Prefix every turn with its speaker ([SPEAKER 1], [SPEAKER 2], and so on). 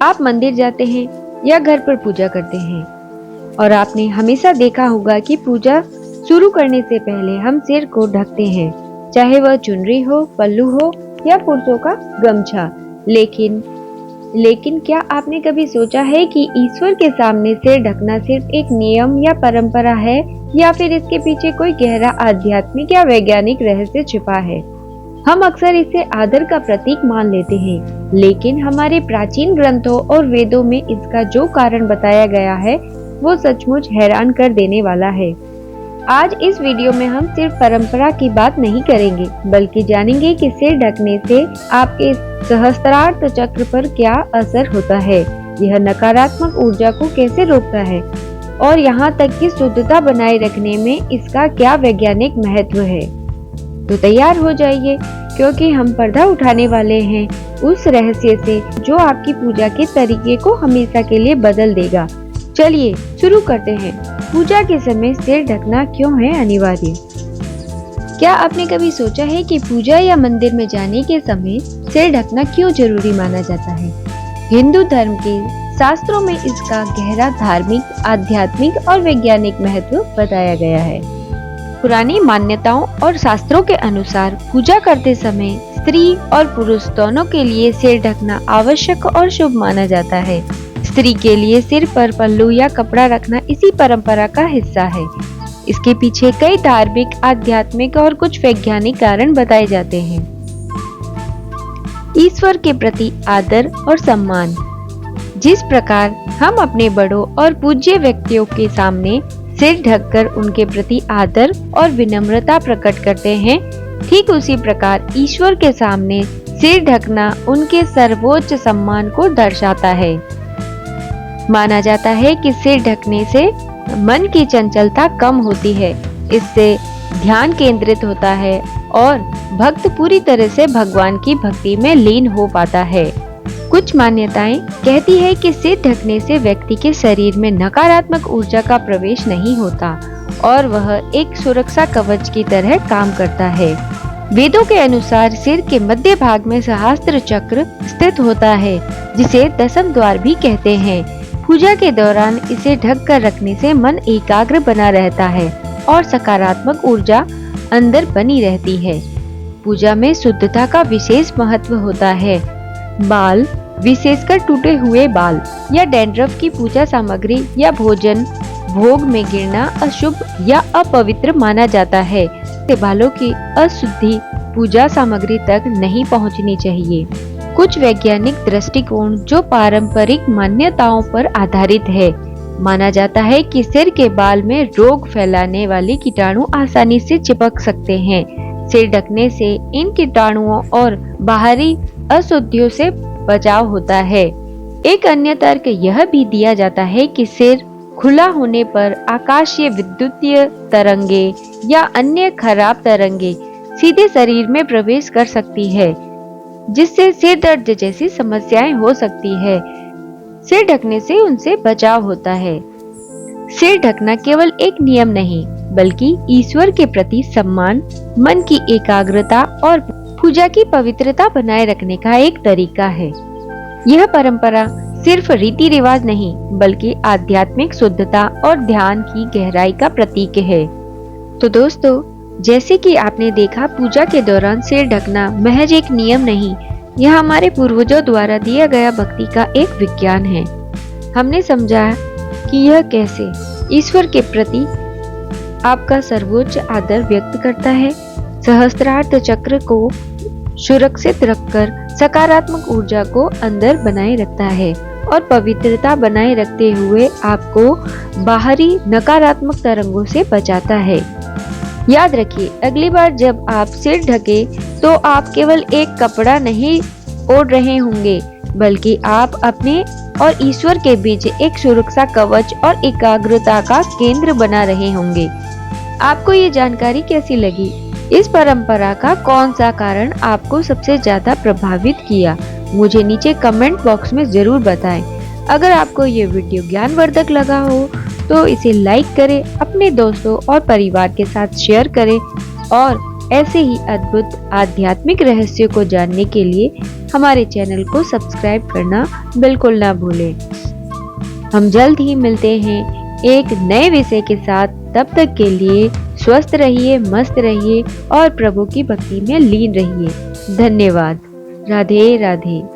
[SPEAKER 1] आप मंदिर जाते हैं या घर पर पूजा करते हैं और आपने हमेशा देखा होगा कि पूजा शुरू करने से पहले हम सिर को ढकते हैं, चाहे वह चुनरी हो, पल्लू हो या पुरुषों का गमछा। लेकिन क्या आपने कभी सोचा है कि ईश्वर के सामने सिर ढकना सिर्फ एक नियम या परंपरा है या फिर इसके पीछे कोई गहरा आध्यात्मिक या वैज्ञानिक रहस्य छिपा है? हम अक्सर इसे आदर का प्रतीक मान लेते हैं, लेकिन हमारे प्राचीन ग्रंथों और वेदों में इसका जो कारण बताया गया है वो सचमुच हैरान कर देने वाला है। आज इस वीडियो में हम सिर्फ परंपरा की बात नहीं करेंगे, बल्कि जानेंगे कि सिर ढकने से आपके सहस्त्रार्थ चक्र पर क्या असर होता है, यह नकारात्मक ऊर्जा को कैसे रोकता है और यहाँ तक कि शुद्धता बनाए रखने में इसका क्या वैज्ञानिक महत्व है। तो तैयार हो जाइए, क्योंकि हम पर्दा उठाने वाले हैं उस रहस्य से जो आपकी पूजा के तरीके को हमेशा के लिए बदल देगा। चलिए शुरू करते हैं। पूजा के समय सिर ढकना क्यों है अनिवार्य? क्या आपने कभी सोचा है कि पूजा या मंदिर में जाने के समय सिर ढकना क्यों जरूरी माना जाता है? हिंदू धर्म के शास्त्रों में इसका गहरा धार्मिक, आध्यात्मिक और वैज्ञानिक महत्व बताया गया है। पुरानी मान्यताओं और शास्त्रों के अनुसार पूजा करते समय स्त्री और पुरुष दोनों के लिए सिर ढकना आवश्यक और शुभ माना जाता है। स्त्री के लिए सिर पर पल्लू या कपड़ा रखना इसी परंपरा का हिस्सा है। इसके पीछे कई धार्मिक, आध्यात्मिक और कुछ वैज्ञानिक कारण बताए जाते हैं। ईश्वर के प्रति आदर और सम्मान। जिस प्रकार हम अपने बड़ों और पूज्य व्यक्तियों के सामने सिर ढककर उनके प्रति आदर और विनम्रता प्रकट करते हैं, ठीक उसी प्रकार ईश्वर के सामने सिर ढकना उनके सर्वोच्च सम्मान को दर्शाता है। माना जाता है कि सिर ढकने से मन की चंचलता कम होती है, इससे ध्यान केंद्रित होता है और भक्त पूरी तरह से भगवान की भक्ति में लीन हो पाता है। कुछ मान्यताएं कहती है कि सिर ढकने से व्यक्ति के शरीर में नकारात्मक ऊर्जा का प्रवेश नहीं होता और वह एक सुरक्षा कवच की तरह काम करता है। वेदों के अनुसार सिर के मध्य भाग में सहस्त्र चक्र स्थित होता है, जिसे दशम द्वार भी कहते हैं। पूजा के दौरान इसे ढक कर रखने से मन एकाग्र बना रहता है और सकारात्मक ऊर्जा अंदर बनी रहती है। पूजा में शुद्धता का विशेष महत्व होता है। बाल, विशेषकर टूटे हुए बाल या डैंड्रफ की पूजा सामग्री या भोजन भोग में गिरना अशुभ या अपवित्र माना जाता है। बालों की अशुद्धि पूजा सामग्री तक नहीं पहुंचनी चाहिए। कुछ वैज्ञानिक दृष्टिकोण जो पारंपरिक मान्यताओं पर आधारित है, माना जाता है कि सिर के बाल में रोग फैलाने वाले कीटाणु आसानी से चिपक सकते हैं। सिर ढकने से इन कीटाणुओं और बाहरी अशुद्धियों से बचाव होता है। एक अन्य तर्क यह भी दिया जाता है कि सिर खुला होने पर आकाशीय विद्युतीय तरंगे या अन्य खराब तरंगे सीधे शरीर में प्रवेश कर सकती है, जिससे सिर दर्द जैसी समस्याएं हो सकती है। सिर ढकने से उनसे बचाव होता है। सिर ढकना केवल एक नियम नहीं, बल्कि ईश्वर के प्रति सम्मान, मन की एकाग्रता और पूजा की पवित्रता बनाए रखने का एक तरीका है। यह परंपरा सिर्फ रीति रिवाज नहीं, बल्कि आध्यात्मिक शुद्धता और ध्यान की गहराई का प्रतीक है। तो दोस्तों, जैसे कि आपने देखा, पूजा के दौरान सिर ढकना महज एक नियम नहीं, यह हमारे पूर्वजों द्वारा दिया गया भक्ति का एक विज्ञान है। हमने समझा कि यह कैसे ईश्वर के प्रति आपका सर्वोच्च आदर व्यक्त करता है, सहस्त्रार्थ चक्र को सुरक्षित रखकर सकारात्मक ऊर्जा को अंदर बनाए रखता है और पवित्रता बनाए रखते हुए आपको बाहरी नकारात्मक तरंगों से बचाता है। याद रखिए, अगली बार जब आप सिर ढके तो आप केवल एक कपड़ा नहीं ओढ़ रहे होंगे, बल्कि आप अपने और ईश्वर के बीच एक सुरक्षा कवच और एकाग्रता का केंद्र बना रहे होंगे। आपको ये जानकारी कैसी लगी? इस परंपरा का कौन सा कारण आपको सबसे ज्यादा प्रभावित किया? मुझे नीचे कमेंट बॉक्स में जरूर बताएं। अगर आपको ये वीडियो ज्ञानवर्धक लगा हो तो इसे लाइक करें, अपने दोस्तों और परिवार के साथ शेयर करें और ऐसे ही अद्भुत आध्यात्मिक रहस्यों को जानने के लिए हमारे चैनल को सब्सक्राइब करना बिल्कुल ना भूलें। हम जल्द ही मिलते हैं एक नए विषय के साथ। तब तक के लिए स्वस्थ रहिए, मस्त रहिए और प्रभु की भक्ति में लीन रहिए। धन्यवाद। राधे राधे।